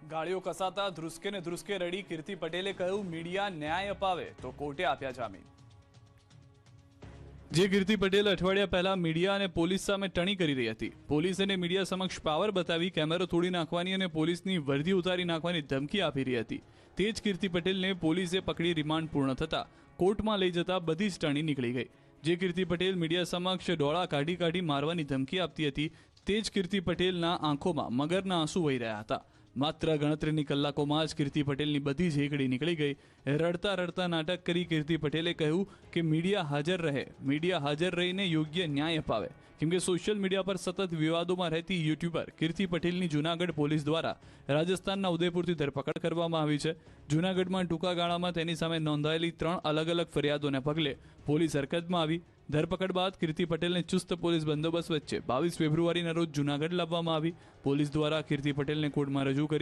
ગાળીઓ કસાતા ધ્રુસકે ને ધ્રુસકે રડી કીર્તિ પટેલે કહ્યું મીડિયા ન્યાય અપાવે તો કોર્ટે આપ્યા જામીન। જે કીર્તિ પટેલ અઠવાડિયા પહેલા મીડિયા અને પોલીસ સામે ટણી કરી રહી હતી, પોલીસ અને મીડિયા સમક્ષ પાવર બતાવી કેમેરો તોડી નાખવાની અને પોલીસની વર્દી ઉતારી નાખવાની ધમકી આપી રહી હતી, તે જ કીર્તિ પટેલને પોલીસે પકડી રિમાન્ડ પૂર્ણ થતા કોર્ટમાં લઈ જતા બધી જ ટણી નીકળી ગઈ। જે કીર્તિ પટેલ મીડિયા સમક્ષ ડોળા કાઢી કાઢી મારવાની ધમકી આપતી હતી, તે જ કીર્તિ પટેલના આંખોમાં મગરના આંસુ વહી રહ્યા હતા। માત્ર ગણતરીની કલાકોમાં જ કીર્તિ પટેલની બધી જ એકડી નીકળી ગઈ। રડતા રડતા નાટક કરી કીર્તિ પટેલે કહ્યું કે મીડિયા હાજર રહે, મીડિયા હાજર રહીને યોગ્ય ન્યાય અપાવે, કેમ કે સોશિયલ મીડિયા પર સતત વિવાદોમાં રહેતી યુટ્યુબર કીર્તિ પટેલની જૂનાગઢ પોલીસ દ્વારા રાજસ્થાનના ઉદયપુરથી ધરપકડ કરવામાં આવી છે। જૂનાગઢમાં ટૂંકા ગાળામાં તેની સામે નોંધાયેલી 3 અલગ અલગ ફરિયાદોને પગલે પોલીસ હરકતમાં આવી। ધરપકડ બાદ કીર્તિ પટેલને ચુસ્ત પોલીસ બંદોબસ્ત વચ્ચે 22 ફેબ્રુઆરીના રોજ જૂનાગઢ લાવવામાં આવી। પોલીસ દ્વારા કીર્તિ પટેલને કોર્ટમાં રજૂ કરી